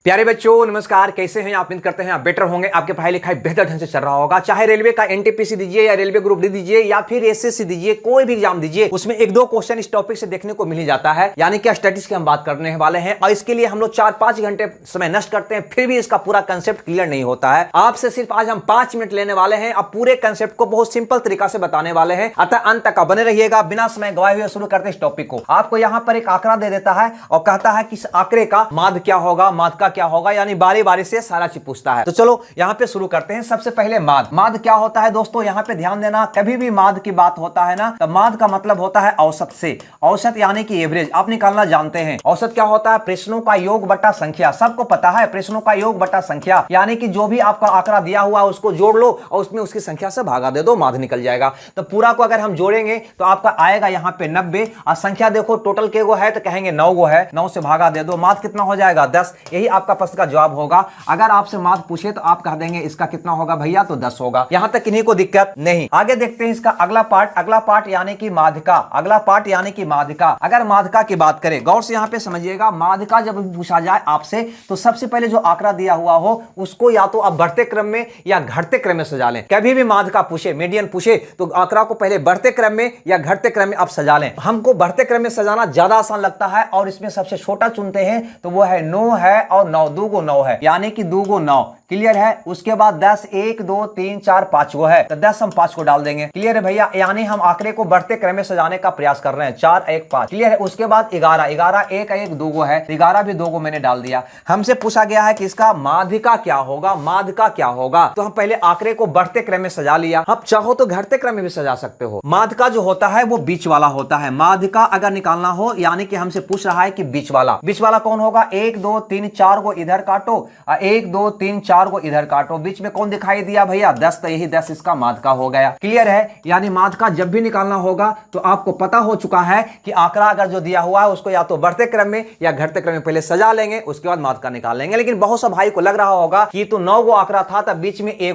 प्यारे बच्चों नमस्कार, कैसे हैं आप? उम्मीद करते हैं आप बेटर होंगे। आपके पढ़ाई लिखाई बेहतर ढंग से चल रहा होगा। चाहे रेलवे का एनटीपीसी दीजिए या रेलवे ग्रुप डी दीजिए या फिर एसएससी दीजिए, कोई भी एग्जाम दीजिए, उसमें एक दो क्वेश्चन इस टॉपिक से देखने को मिल ही जाता है। यानी कि स्टडीज की हम बात करने वाले हैं और इसके लिए हम लोग 4-5 घंटे समय नष्ट करते हैं, फिर भी इसका पूरा कंसेप्ट क्लियर नहीं होता है। आपसे सिर्फ आज हम 5 मिनट लेने वाले हैं। अब पूरे कंसेप्ट को बहुत सिंपल तरीका से बताने वाले हैं, अतः अंत तक बने रहिएगा। बिना समय गवाए हुए शुरू करते हैं इस टॉपिक को। आपको यहाँ पर एक आंकड़ा दे देता है और कहता है कि इस आंकड़े का माध्य क्या होगा, माध्य का क्या होगा, यानी बारी बारी से सारा चीज पूछता है। तो चलो यहाँ पे शुरू करते हैं। सबसे पहले माध्य। माध्य क्या होता है दोस्तों, यहाँ पे ध्यान देना। कभी भी माध्य की बात होता है ना, तो माध्य का मतलब होता है औसत से। औसत यानी कि एवरेज आप निकालना जानते हैं। औसत क्या होता है? प्रश्नों का योग बटा संख्या। सबको पता है प्रश्नों का योग बटा संख्या, यानी कि जो भी आपका आंकड़ा दिया हुआ है उसको जोड़ लो और उसमें उसकी संख्या से भागा दे दो, माध्य निकल जाएगा। तो पूरा को अगर हम जोड़ेंगे तो आपका आएगा यहाँ पे 90 और संख्या देखो टोटल के गो है तो कहेंगे 9 गो है, 9 से भागा दे दो, माध्य कितना हो जाएगा 10। यही आपका प्रश्न का जवाब होगा। अगर आपसे माध्य पूछे तो आप कह देंगे इसका कितना होगा भैया, तो 10 होगा। यहां तक किन्हीं को दिक्कत नहीं। आगे देखते हैं इसका अगला पार्ट। अगला पार्ट यानी कि माध्यिका। अगला पार्ट यानी कि माध्यिका। अगर माध्यिका की बात करें, गौर से यहां पे समझिएगा, माध्यिका जब पूछा जाए आपसे तो सबसे पहले जो आंकड़ा दिया हुआ हो उसको या तो आप बढ़ते क्रम में या घटते क्रम में सजा लें। कभी भी माध्यिका पूछे, मीडियन पूछे तो आंकड़ा को पहले बढ़ते क्रम में या घटते क्रम में आप सजा लें। हमको बढ़ते क्रम में सजाना ज्यादा आसान लगता है और इसमें सबसे छोटा चुनते हैं तो वो है 9 है और 9 2 गो 9 है, यानी कि 2 गो 9। क्लियर है? उसके बाद 10 1 2 3 4 5 गो है तो 10 हम 5 को डाल देंगे। क्लियर है भैया? यानी हम आंकड़े को बढ़ते क्रम में सजाने का प्रयास कर रहे हैं। 4 1 5। क्लियर है? उसके बाद 11 11 1 1 2 गो है, 11 भी 2 गो मैंने डाल दिया। हमसे पूछा गया है कि इसका माध्यिका क्या होगा, माध्यिका क्या होगा। तो हम पहले आंकड़े को बढ़ते क्रम में सजा लिया। आप चाहो तो घटते क्रम में भी सजा सकते हो। माध्यिका जो होता है वो बीच वाला होता है। माध्यिका अगर निकालना हो, यानी कि हमसे पूछ रहा है कि बीच वाला। बीच वाला कौन होगा? 1 2 3 4 को इधर काटो, 1 2 3 4 को इधर काटो, बीच में कौन दिखाई दिया भैया? 10। तो यही 10 इसका माध्यिका हो गया। क्लियर है? यानी माध्यिका जब भी निकालना होगा तो आपको पता हो चुका है कि आंकड़ा अगर जो दिया हुआ है उसको या तो बढ़ते क्रम में या घटते क्रम में पहले सजा लेंगे, उसके बाद माध्यिका निकाल लेंगे। लेकिन बहुत सा भाई को लग रहा होगा कि तो 9 गो आंकड़ा था तब बीच में 1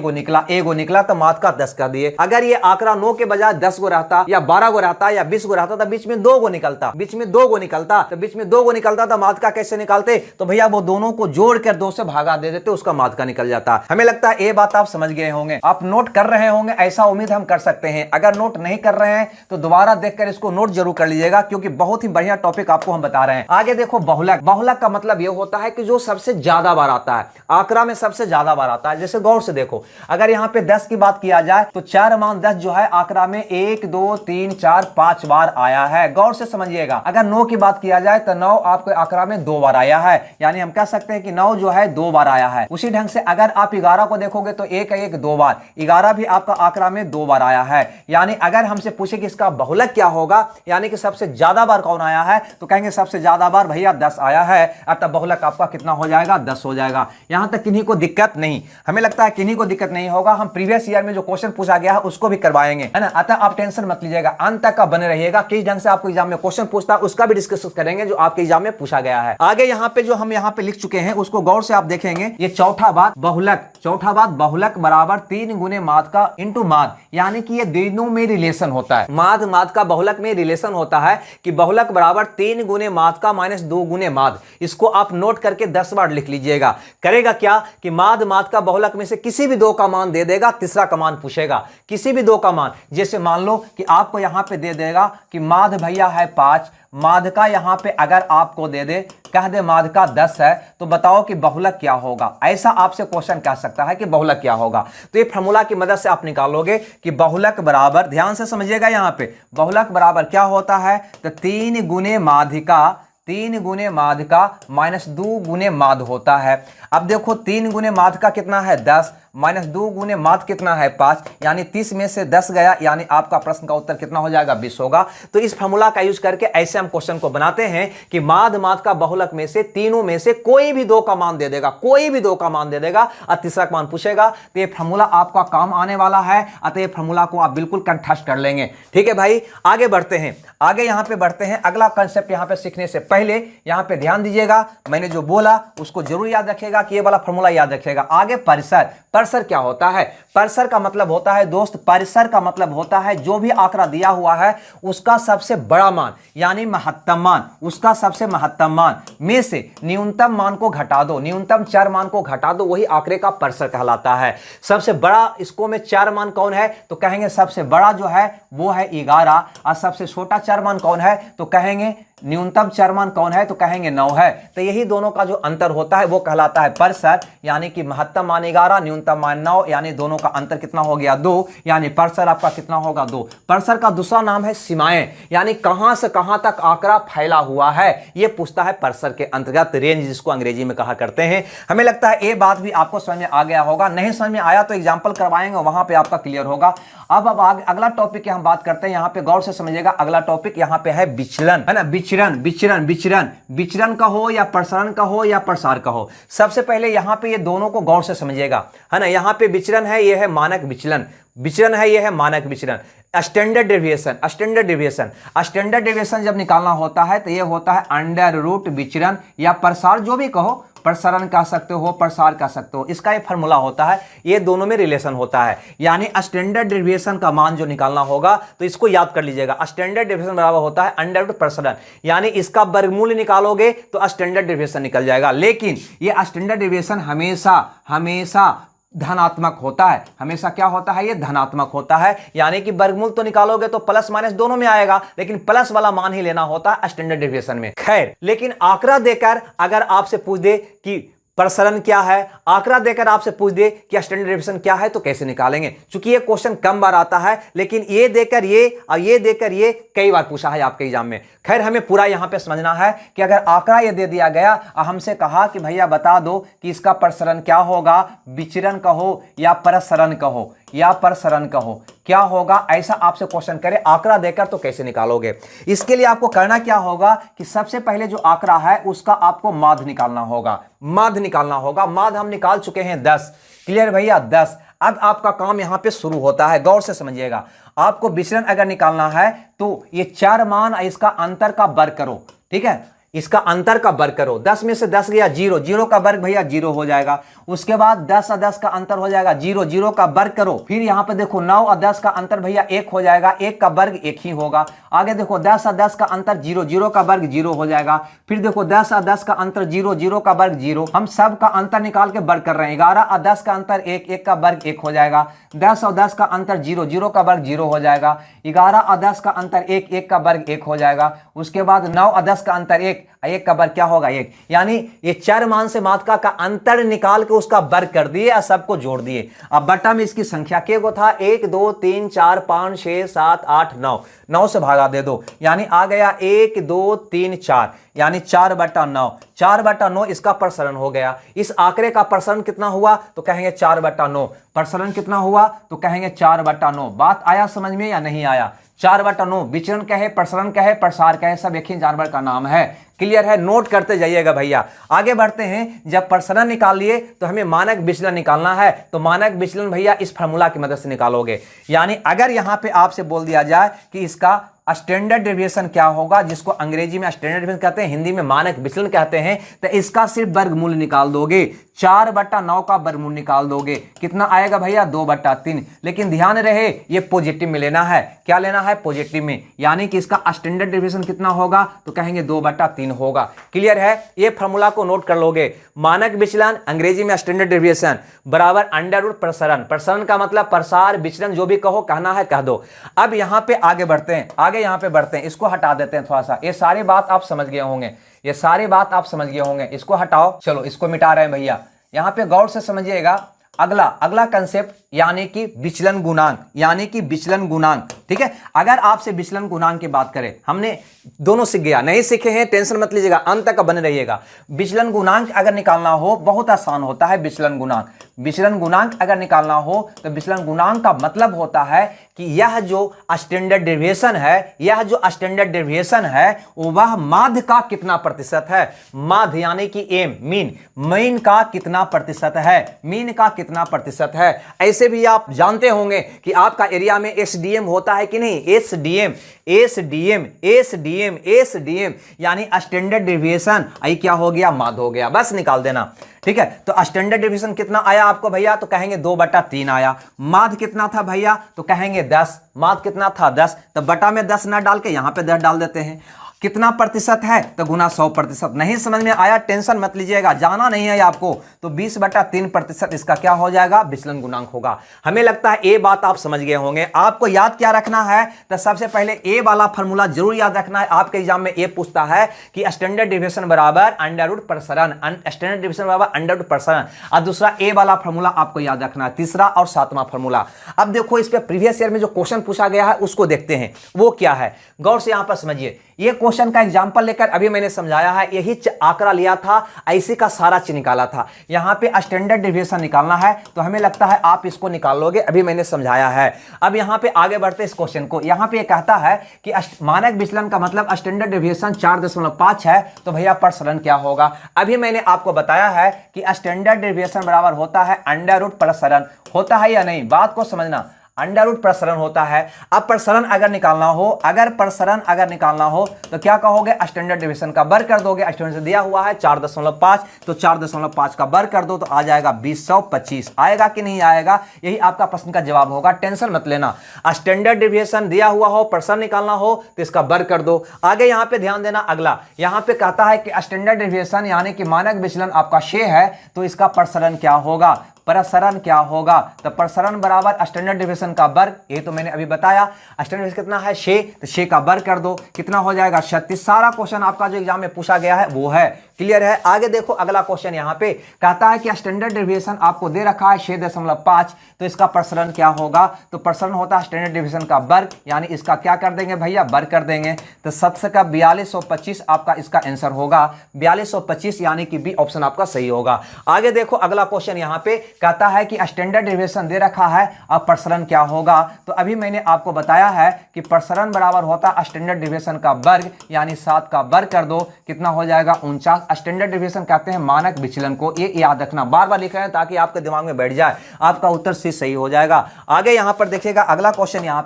गो निकला तो माध्यिका 10 कर दिए। अगर ये आंकड़ा 9 के बजाय 10 गो रहता या 12 गो रहता या 20 गो रहता तो बीच में 2 गो निकलता, बीच में 2 गो निकलता तो बीच में 2 गो निकलता तो माध्यिका कैसे निकालते? तो भैया वो दोनों को जोड़कर 2 से भागा दे देते, उसका माध्यिका निकल जाता। हमें लगता है ये बात आप समझ गए होंगे, आप नोट कर रहे होंगे, ऐसा उम्मीद हम कर सकते हैं। अगर नोट नहीं कर रहे हैं तो दोबारा देखकर इसको नोट जरूर कर लीजिएगा, क्योंकि बहुत ही बढ़िया टॉपिक आपको हम बता रहे हैं। आगे देखो बहुलक। बहुलक का मतलब यह होता है कि जो सबसे ज्यादा बार आता है, आंकड़ा में सबसे ज्यादा बार आता है। जैसे गौर से देखो, अगर यहां पे 10 की बात किया जाए तो 4 मान 10 जो है आंकड़ा में 1 2 3 4 5 बार आया है। गौर से समझिएगा। अगर 9 की बात किया जाए तो 9 आपके आंकड़ा में 2 बार आया है, यानी हम कह सकते हैं कि 9 जो है 2 बार आया है। उसी ढंग से अगर आप 11 को देखोगे तो 1 1 2 बार, 11 भी आपका आंकड़ा में 2 बार आया है। यानी अगर हमसे पूछे कि इसका बहुलक क्या होगा, यानी कि सबसे ज्यादा बार कौन आया है, तो कहेंगे सबसे ज्यादा बार भैया 10 आया है, अतः बहुलक आपका कितना हो जाएगा? 10 हो जाएगा। यहां तक किन्हीं को दिक्कत नहीं। हमें लगता है किन्हीं को दिक्कत नहीं होगा। हम प्रीवियस ईयर में जो क्वेश्चन पूछा गया है उसको भी करवाएंगे, है ना। अतः आप टेंशन मत लीजिएगा, अंत तक बने रहिएगा। किस ढंग से आपको एग्जाम में क्वेश्चन पूछता है उसका भी डिस्कस करेंगे जो आपके एग्जाम में पूछा गया है। आगे यहाँ पे जो हम यहाँ पे लिख चुके हैं उसको गौर से आप देखेंगे। ये चौथा बात बहुलक। चौथा बात बहुलक बराबर 3 गुने माध्यिका इंटू माध्य, यानी कि ये दोनों में रिलेशन होता है। माध्य माध्यिका बहुलक में रिलेशन होता है कि बहुलक बराबर 3 गुने माध्यिका माइनस 2 गुने माध्य। इसको आप नोट करके 10 बार लिख लीजिएगा। करेगा क्या कि माध्य माध्यिका बहुलक में से किसी भी 2 का मान दे देगा, तीसरा का मान पूछेगा। किसी भी 2 का मान, जैसे मान लो कि आपको यहां पे दे देगा कि माध्य भैया है 5, माध्यिका यहां पे अगर आपको दे दे, कह दे माध्यिका 10 है, तो बताओ कि बहुलक क्या होगा। ऐसा आपसे क्वेश्चन कह सकता है कि बहुलक क्या होगा। तो ये फार्मूला की मदद से आप निकालोगे कि बहुलक बराबर, ध्यान से समझिएगा, यहां पे बहुलक बराबर क्या होता है, तो 3 गुने माध्यिका, 3 गुने माध्यिका माइनस 2 गुने माध्य होता है। अब देखो 3 गुने माध्यिका कितना है 10 माइनस 2 गुने माध्य कितना है 5, यानी 30 में से 10 गया, यानी आपका प्रश्न का उत्तर कितना हो जाएगा? 20 होगा। तो इस फार्मूला का यूज करके ऐसे हम क्वेश्चन को बनाते हैं कि माध्य माध्यिका बहुलक में से तीनों में से कोई भी 2 का मान दे देगा, कोई भी 2 का मान दे देगा और तीसरा का मान पूछेगा। तो ये फार्मूला आपका काम आने वाला है, अतः ये फार्मूला को आप बिल्कुल कंठस्थ कर लेंगे। ठीक है भाई, आगे बढ़ते हैं। आगे यहां पे बढ़ते हैं। अगला कंसेप्ट यहां पे सीखने से पहले पहले यहां पे ध्यान दीजिएगा, मैंने जो बोला उसको जरूर याद रखिएगा कि ये वाला फॉर्मूला याद रखिएगा। आगे परिसर, परिसर क्या होता है? परिसर का मतलब होता है दोस्त, परिसर का मतलब होता है जो भी आंकड़ा दिया हुआ है उसका सबसे बड़ा मान यानी महत्तम मान, उसका सबसे महत्तम मान में से न्यूनतम मान को घटा दो, न्यूनतम चर मान को घटा दो, वही आंकड़े का परिसर कहलाता है। सबसे बड़ा इसको में चर मान कौन है? तो कहेंगे सबसे बड़ा जो है वो है 11, और सबसे छोटा चर मान कौन है? तो कहेंगे न्यूनतम चर मान कौन है? तो कहेंगे 9 है। तो यही दोनों का जो अंतर होता है वो कहलाता है परिसर, यानी कि महत्तम मान 11, न्यूनतम मान 9, यानी दोनों का अंतर कितना हो गया? 2, यानी परिसर आपका कितना होगा? 2। परिसर का दूसरा नाम है सीमाएं, यानी कहां से कहां तक आंकड़ा फैला हुआ है, ये पूछता है परिसर के अंतर्गत, रेंज जिसको अंग्रेजी में कहा करते हैं। हमें लगता है ये बात भी आपको समझ में आ गया होगा, नहीं समझ में आया तो एग्जाम्पल करवाएंगे, वहां पर आपका क्लियर होगा। अब अगला टॉपिक हम बात करते हैं, यहां पे गौर से समझिएगा। अगला टॉपिक यहां पे है विचलन, है ना? विचरण, विचरण, विचरण, विचरण का हो या प्रसारण का हो या प्रसार का हो। सबसे पहले यहां पे ये दोनों को गौर से समझिएगा, है ना? यहां पे विचलन है, ये है मानक विचलन, विचलन है, ये है मानक विचलन। Standard deviation, standard deviation, standard deviation जब निकालना होता है तो ये होता है अंडर रूट विचलन या प्रसार, जो भी कहो, प्रसारण कह सकते हो, प्रसार कह सकते हो, इसका ये फार्मूला होता है, ये दोनों में रिलेशन होता है। यानी स्टैंडर्ड डेविएशन का मान जो निकालना होगा तो इसको याद कर लीजिएगा, स्टैंडर्ड डेविएशन बराबर होता है अंडर रूट प्रसारण, यानी इसका वर्गमूल निकालोगे तो स्टैंडर्ड डेविएशन निकल जाएगा। लेकिन ये स्टैंडर्ड डेविएशन हमेशा हमेशा धनात्मक होता है, हमेशा क्या होता है? ये धनात्मक होता है, यानी कि वर्गमूल तो निकालोगे तो प्लस माइनस दोनों में आएगा, लेकिन प्लस वाला मान ही लेना होता है स्टैंडर्ड डेविएशन में। खैर, लेकिन आंकड़ा देकर अगर आपसे पूछ दे कि प्रसरण क्या है, आंकड़ा देकर आपसे पूछ दे कि स्टैंडर्ड डेविएशन क्या है, तो कैसे निकालेंगे? क्योंकि ये क्वेश्चन कम बार आता है, लेकिन ये देकर ये और ये देकर ये कई बार पूछा है आपके एग्जाम में। खैर, हमें पूरा यहां पे समझना है कि अगर आंकड़ा ये दे दिया गया और हमसे कहा कि भैया बता दो कि इसका प्रसरण क्या होगा, विचरण कहो या प्रसरण कहो या प्रसरण कहो, क्या होगा? ऐसा आपसे क्वेश्चन करे आंकड़ा देकर, तो कैसे निकालोगे? इसके लिए आपको करना क्या होगा कि सबसे पहले जो आंकड़ा है उसका आपको माध्य निकालना होगा, माध्य निकालना होगा। माध्य हम निकाल चुके हैं 10, क्लियर भैया? 10। अब आपका काम यहां पे शुरू होता है, गौर से समझिएगा। आपको विचलन अगर निकालना है तो ये चार मान इसका अंतर का वर्ग करो, ठीक है? इसका अंतर का वर्ग करो, 10 में से 10 गया 0, 0 का वर्ग भैया 0 हो जाएगा। उसके बाद 10 और 10 का अंतर हो जाएगा 0, 0 का वर्ग करो। फिर यहाँ पे देखो 9 और 10 का अंतर भैया 1 हो जाएगा, 1 का वर्ग 1 ही होगा। आगे देखो 10 और 10 का अंतर 0, 0 का वर्ग 0 हो जाएगा। फिर देखो 10 और 10 का अंतर 0, 0 का वर्ग 0। हम सब का अंतर निकाल के वर्ग कर रहे हैं। 11 और 10 का अंतर 1, 1 का वर्ग 1 हो जाएगा। 10 और 10 का अंतर 0, 0 का वर्ग 0 हो जाएगा। 11 और 10 का अंतर 1, 1 का वर्ग 1 हो जाएगा। उसके बाद 9 और 10 का अंतर 1, 1 का वर्ग क्या होगा? 1। यानी ये चार मान से मात्रा का अंतर निकाल के उसका वर्ग कर दिए और सबको जोड़ दिए। अब बटा में इसकी संख्या के को था 1 2 3 4 5 6 7 8 9, 9 से भागा दे दो, यानी आ गया 1 2 3 4, यानी 4/9, 4/9 इसका प्रसरण हो गया। इस आंकड़े का प्रसरण कितना हुआ? तो कहेंगे 4/9। प्रसरण कितना हुआ? तो कहेंगे 4/9। बात आया समझ में या नहीं आया? 4/9 विचरण कहे, प्रसरण कहे, प्रसार कहे, सब एक ही जानवर का नाम है। क्लियर है? नोट करते जाइएगा भैया। आगे बढ़ते हैं। जब प्रसरण निकाल लिए तो हमें मानक विचलन निकालना है। तो मानक विचलन भैया इस फार्मूला की मदद से निकालोगे। यानी अगर यहां पे आपसे बोल दिया जाए कि इसका स्टैंडर्ड डेविएशन क्या होगा, जिसको अंग्रेजी में स्टैंडर्ड डेविएशन कहते हैं, हिंदी में मानक विचलन कहते हैं, तो इसका सिर्फ वर्गमूल निकाल दोगे। 4/9 का वर्गमूल निकाल दोगे, कितना आएगा भैया? 2/3। लेकिन ध्यान रहे ये पॉजिटिव में लेना है। क्या लेना है? पॉजिटिव में। यानी कि इसका स्टैंडर्ड डेविएशन कितना होगा? तो कहेंगे 2/3 होगा। क्लियर है? ये फॉर्मूला को नोट कर लोगे। मानक विचलन, अंग्रेजी में स्टैंडर्ड डेविएशन, बराबर अंडर रूट प्रसरण। प्रसरण का मतलब प्रसार, विचलन जो भी कहो, कहना है कह दो। अब यहां पे आगे बढ़ते हैं, आगे यहां पे बढ़ते हैं। इसको हटा देते हैं थोड़ा सा। ये सारी बात आप समझ गए होंगे, ये सारी बात आप समझ गए होंगे। इसको हटाओ, चलो इसको मिटा रहे हैं भैया। यहां पे गौर से समझिएगा। अगला कंसेप्ट यानी कि विचलन गुणांक, यानी कि विचलन गुणांक। ठीक है? अगर आपसे विचलन गुणांक की बात करें, हमने दोनों सीख गया, नहीं सीखे हैं टेंशन मत लीजिएगा, अंत तक बने रहिएगा। विचलन गुणांक अगर निकालना हो बहुत आसान होता है। विचलन गुणांक, विचलन गुणांक अगर निकालना हो तो विचलन गुणांक का मतलब होता है कि यह जो स्टैंडर्ड डेविएशन है, यह जो स्टैंडर्ड डेविएशन है वह माध्य का कितना प्रतिशत है। माध्य यानी कि एम, मीन, मीन का कितना प्रतिशत है, मीन का कितना प्रतिशत है। ऐसे वैसे भी आप जानते होंगे कि आपका एरिया में एसडीएम होता है कि नहीं, एसडीएम एसडीएम एसडीएम एसडीएम यानी स्टैंडर्ड डेविएशन, आई क्या हो गया, माध्य हो गया, बस निकाल देना। ठीक है, तो स्टैंडर्ड डेविएशन कितना आया आपको भैया, तो कहेंगे 2/3 आया। माध्य कितना था भैया, तो कहेंगे 10। माध्य कितना था 10, तो बटा में 10 ना डाल के यहां पे 10 डाल देते हैं। कितना प्रतिशत है, तो गुना 100%। नहीं समझ में आया, टेंशन मत लीजिएगा, जाना नहीं है आपको, तो 20/3% इसका क्या हो जाएगा, विचलन गुणांक होगा। हमें लगता है ये बात आप समझ गए होंगे। आपको याद क्या रखना है, तो सबसे पहले ए वाला फॉर्मूला जरूर याद रखना है। आपके एग्जाम में ये पूछता है कि स्टैंडर्ड डेविएशन बराबर अंडर प्रसरण, स्टैंडर्ड डेविएशन बराबर अंडर प्रसरण, और दूसरा ए वाला फॉर्मूला आपको याद रखना है, तीसरा और सातवां फॉर्मूला। अब देखो इस पे प्रीवियस ईयर में जो क्वेश्चन पूछा गया है उसको देखते हैं, वो क्या है, गौर से यहां पर समझिए। ये क्वेश्चन का एग्जांपल लेकर अभी मैंने समझाया है, यही आंकड़ा लिया था, ऐसे का सारा चीज निकाला था। यहां पे स्टैंडर्ड डेविएशन निकालना है, तो हमें लगता है आप इसको निकाल लोगे, अभी मैंने समझाया है। अब यहां पे आगे बढ़ते इस क्वेश्चन को। यहां पे कहता है कि मानक विचलन का मतलब स्टैंडर्ड डेविएशन 4.5 है, तो भैया प्रसरण क्या होगा। अभी मैंने आपको बताया है कि स्टैंडर्ड डेविएशन बराबर होता है अंडर रूट प्रसरण, होता है या नहीं, बात को समझना, अंडर रूट प्रसरण होता है। अब प्रसरण अगर निकालना हो, प्रसरण अगर निकालना हो तो क्या कहोगे, स्टैंडर्ड डेविएशन का वर्ग कर दोगे। स्टैंडर्ड से दिया हुआ है 4.5, तो 4.5 का वर्ग कर दो तो आ जाएगा 2025। आएगा कि नहीं आएगा, यही आपका प्रश्न का जवाब होगा, टेंशन मत लेना। स्टैंडर्ड डेविएशन दिया हुआ हो, प्रसरण निकालना हो तो इसका वर्ग कर दो। आगे यहां पे ध्यान देना, अगला यहां पे कहता है कि स्टैंडर्ड डेविएशन यानी कि मानक विचलन आपका 6 है, तो इसका प्रसरण क्या होगा, प्रसरण क्या होगा, तो प्रसरण बराबर स्टैंडर्ड डेविएशन का वर्ग, ये तो मैंने अभी बताया। स्टैंडर्ड डेविएशन कितना है 6, तो 6 का वर्ग कर दो, कितना हो जाएगा 36। सारा क्वेश्चन आपका जो एग्जाम में पूछा गया है वो है, क्लियर है। आगे देखो अगला क्वेश्चन, यहां पे कहता है कि स्टैंडर्ड डेविएशन आपको दे रखा है 6.5, तो इसका प्रसरण क्या होगा, तो प्रसरण होता है स्टैंडर्ड डेविएशन का वर्ग, यानी इसका क्या कर देंगे भैया, वर्ग कर देंगे। तो 7 का 4225 आपका इसका आंसर होगा, 4225 यानी कि बी ऑप्शन आपका सही होगा। आगे देखो अगला क्वेश्चन, यहां पे कहता है कि स्टैंडर्ड डेविएशन दे रखा है, अब प्रसरण क्या होगा, तो अभी मैंने आपको बताया है कि प्रसरण बराबर होता है स्टैंडर्ड डेविएशन का वर्ग, यानी 7 का वर्ग कर दो, कितना हो जाएगा 49। स्टैंडर्ड डेविएशन कहते हैं मानक विचलन को, ये याद रखना, बार बार लिख रहे हैं ताकि आपके दिमाग में बैठ जाए, आपका उत्तर सी सही हो जाएगा। आगे यहां पर देखिएगा अगला क्वेश्चन, यहां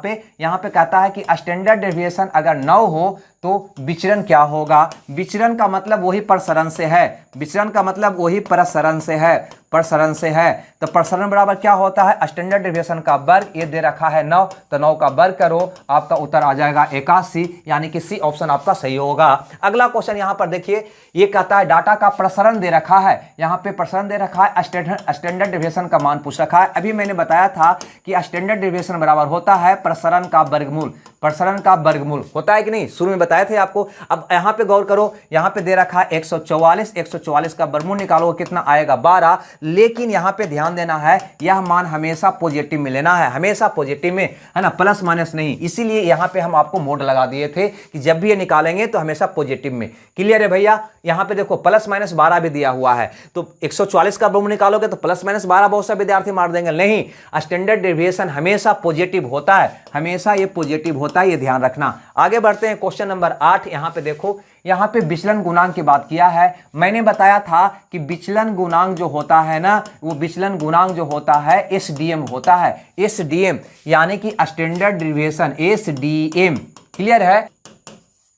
पे कहता है कि स्टैंडर्ड डेविएशन अगर 9 हो तो विचरण क्या होगा। विचरण का मतलब वही प्रसरण से है, विचरण का मतलब वही प्रसरण से है, प्रसरण से है। तो प्रसरण बराबर क्या होता है, स्टैंडर्ड डेविएशन का वर्ग, ये दे रखा है 9, तो 9 का वर्ग करो, आपका उत्तर आ जाएगा 81, यानी कि सी ऑप्शन आपका सही होगा। अगला क्वेश्चन यहां पर देखिए, ये कहता है डाटा का प्रसरण दे रखा है, यहां पे प्रसरण दे रखा है, स्टैंडर्ड डेविएशन का मान पूछ रखा है। अभी मैंने बताया था कि स्टैंडर्ड डेविएशन बराबर होता है प्रसरण का वर्गमूल, प्रसरण का वर्गमूल होता है कि नहीं, शुरू में बताए थे आपको। अब यहां पे गौर करो, यहां पे दे रखा है 144 का वर्गमूल निकालो, कितना आएगा 12। लेकिन यहां पे ध्यान देना है, यह मान हमेशा पॉजिटिव में लेना है, हमेशा पॉजिटिव में, है ना, प्लस माइनस नहीं। इसीलिए यहां पे हम आपको मोड लगा दिए थे कि जब भी ये निकालेंगे तो हमेशा पॉजिटिव में, क्लियर है भैया। यहां पे देखो प्लस माइनस 12 भी दिया हुआ है, तो 144 का वर्गमूल निकालोगे तो प्लस माइनस 12 बहुत सा विद्यार्थी मार देंगे, नहीं, स्टैंडर्ड डेविएशन हमेशा पॉजिटिव होता है, हमेशा ये पॉजिटिव होता है, ये ध्यान रखना। आगे बढ़ते हैं क्वेश्चन नंबर 8, यहां पे देखो, यहां पे विचलन गुणांक की बात किया है। मैंने बताया था कि विचलन गुणांक जो होता है ना, वो विचलन गुणांक जो होता है एसडीएम होता है, एसडीएम यानी कि स्टैंडर्ड डेविएशन, एसडीएम, क्लियर है,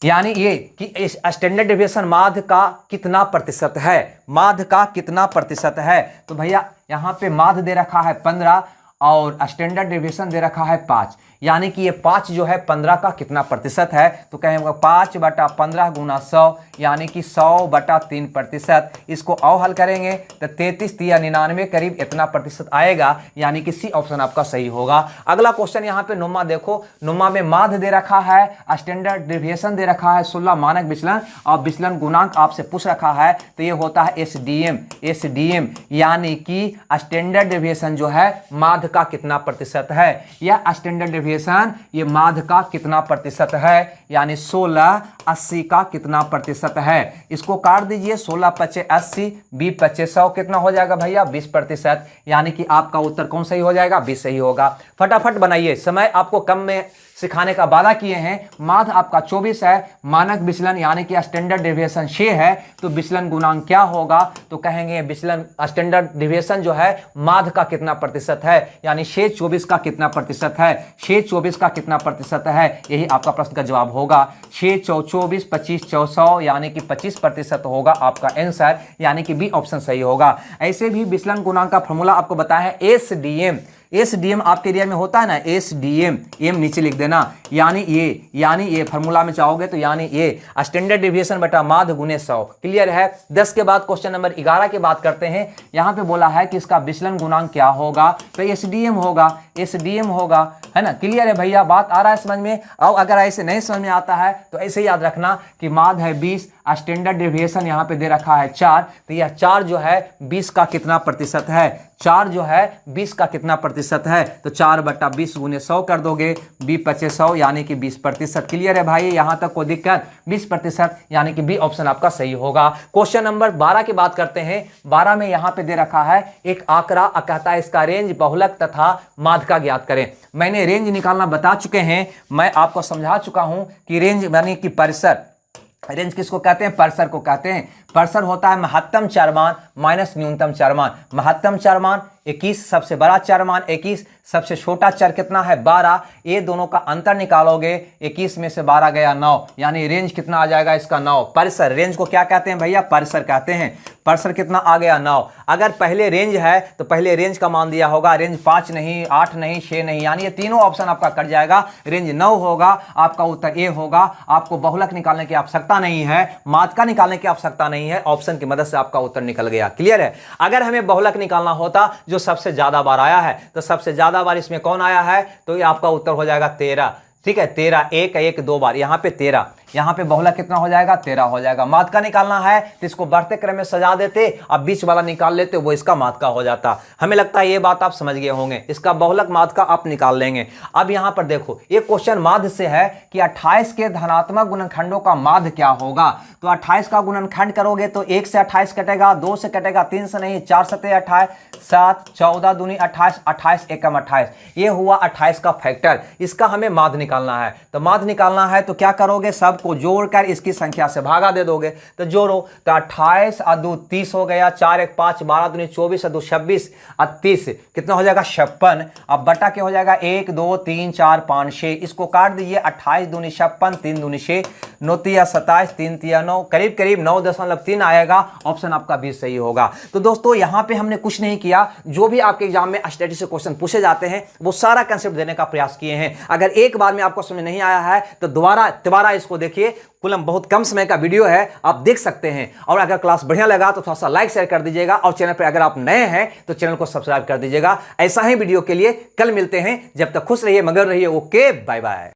यानी ये कि स्टैंडर्ड डेविएशन माध्य का कितना प्रतिशत है, माध्य का कितना प्रतिशत है। तो भैया यहां पे माध्य दे रखा है 15 और स्टैंडर्ड डेविएशन दे रखा है 5, यानी कि ये 5 जो है 15 का कितना प्रतिशत है, तो कहेंगे 5/15 गुना 100, यानी कि 100/3%। इसको और हल करेंगे तो 33 या 99 करीब इतना प्रतिशत आएगा, यानी कि सी ऑप्शन आपका सही होगा। अगला क्वेश्चन यहाँ पे नुमा देखो, नुमा में माध्य दे रखा है, स्टैंडर्ड डेविएशन दे रखा है 16, मानक विचलन और विचलन गुणांक आपसे पूछ रखा है, तो ये होता है एसडीएम, एसडीएम यानी कि स्टैंडर्ड डेविएशन जो है माध्य का कितना प्रतिशत है, या स्टैंडर्ड डेविएशन ये माध्य का कितना प्रतिशत है, यानी 16/80 का कितना प्रतिशत है। इसको काट दीजिए, 16×5 80, 20×5 100, कितना हो जाएगा भैया 20%, यानी कि आपका उत्तर कौन सही हो जाएगा, 20 सही होगा। फटाफट बनाइए, समय आपको कम में सिखाने का वादा किए हैं। माध्य आपका 24 है, मानक विचलन यानी कि स्टैंडर्ड डेविएशन 6 है, तो विचलन गुणांक क्या होगा, तो कहेंगे विचलन स्टैंडर्ड डेविएशन जो है माध्य का कितना प्रतिशत है, यानी 6/24 का कितना प्रतिशत है, 6/24 का कितना प्रतिशत है, यही आपका प्रश्न का जवाब होगा। 6/24 25/100 यानी कि 25% होगा आपका आंसर, यानी कि बी ऑप्शन सही होगा। ऐसे भी विचलन गुणांक का फॉर्मूला आपको बताया है एसडीएम। एसडीएम आपके एरिया में होता है ना, एसडीएम, एम नीचे लिख देना, यानी ये फॉर्मूला में चाहोगे तो यानी ये स्टैंडर्ड डेविएशन बटा माध्य गुने 100। क्लियर है। 10 के बाद क्वेश्चन नंबर 11 की बात करते हैं। यहां पे बोला है कि इसका विचलन गुणांक क्या होगा, तो एसडीएम होगा, एसडीएम होगा, है ना। क्लियर है भैया, बात आ रहा है समझ में। और अगर ऐसे नहीं समझ में आता है तो ऐसे याद रखना कि माध्य है 20, स्टैंडर्ड डेविएशन यहां पे दे रखा है 4, तो यह 4 जो है 20 का कितना प्रतिशत है, 4 जो है 20 का कितना प्रतिशत है, तो 4/20 गुने 100 कर दोगे, 20/100 यानी कि 20%। क्लियर है भाई, यहां तक कोई दिक्कत, 20% यानी कि बी ऑप्शन आपका सही होगा। क्वेश्चन नंबर 12 की बात करते हैं। 12 में यहां पे दे रखा है एक आंकड़ा, कहता है इसका रेंज, बहुलक तथा माध्य का ज्ञात करें। मैंने रेंज निकालना बता चुके हैं, मैं आपको समझा चुका हूं कि रेंज यानी कि परिसर, रेंज किसको कहते हैं, परिसर को कहते हैं। परिसर होता है महत्तम चरमान माइनस न्यूनतम चरमान। महत्तम चरमान 21, सबसे बड़ा चरमान 21, सबसे छोटा चर कितना है 12, ये दोनों का अंतर निकालोगे, 21 में से 12 गया 9, यानी रेंज कितना आ जाएगा इसका 9। परिसर, रेंज को क्या कहते हैं भैया, परिसर कहते हैं। परिसर कितना आ गया 9। अगर पहले रेंज है तो पहले रेंज का मान दिया होगा, रेंज 5 नहीं, 8 नहीं, 6 नहीं, यानी ये तीनों ऑप्शन आपका कट जाएगा, रेंज 9 होगा, आपका उत्तर ए होगा। आपको बहुलक निकालने की आवश्यकता नहीं है, माध्य का निकालने की आवश्यकता नहीं है, ऑप्शन की मदद से आपका उत्तर निकल गया। क्लियर है। अगर हमें बहुलक निकालना होता जो सबसे ज्यादा बार आया है, तो सबसे ज्यादा बार इसमें कौन आया है, तो ये आपका उत्तर हो जाएगा 13। ठीक है, 13, 1 2 बार, यहां पे 13, यहां पे बहुलक कितना हो जाएगा 13 हो जाएगा। माध्य का निकालना है तो इसको बढ़ते क्रम में सजा देते, अब बीच वाला निकाल लेते, वो इसका माध्य का हो जाता। हमें लगता है ये बात आप समझ गए होंगे, इसका बहुलक माध्य का आप निकाल लेंगे। अब यहां पर देखो, ये क्वेश्चन माध्य से है कि 28 के धनात्मक गुणनखंडों का माध्य क्या होगा। तो 28 का गुणनखंड करोगे तो 1 से 28 कटेगा, 2 से कटेगा, 3 से नहीं, 4 7 28, 7 14 दूनी 28, 28 एकम 28, ये हुआ 28 का फैक्टर। इसका हमें माध्य निकालना है, तो माध्य निकालना है तो क्या करोगे, सब को जोड़कर इसकी संख्या से भागा दे दोगे, तो जोड़ो, तो 28 और 2 30 हो गया, 4 1 5, 12 दूनी 24 और 2 26 और 30 कितना हो जाएगा 56। अब बटा क्या हो जाएगा 1 2 3 4 5 6, इसको काट दीजिए, 28 दूनी 56, 3 दूनी 6, 9 तिया 27, 3 तिया 9, करीब करीब 9.3 आएगा, ऑप्शन आपका भी सही होगा। तो दोस्तों यहां पे हमने कुछ नहीं किया, जो भी आपके एग्जाम में स्टैटिस्टिक्स क्वेश्चन पूछे जाते हैं वो सारा कंसेप्ट देने का प्रयास किए हैं। अगर एक बार में आपको समझ नहीं आया है तो दोबारा इसको देखिए, कुलम बहुत कम समय का वीडियो है, आप देख सकते हैं। और अगर क्लास बढ़िया लगा तो थोड़ा सा लाइक शेयर कर दीजिएगा, और चैनल पर अगर आप नए हैं तो चैनल को सब्सक्राइब कर दीजिएगा। ऐसा ही वीडियो के लिए कल मिलते हैं, जब तक खुश रहिए, मगन रहिए। Okay, bye bye.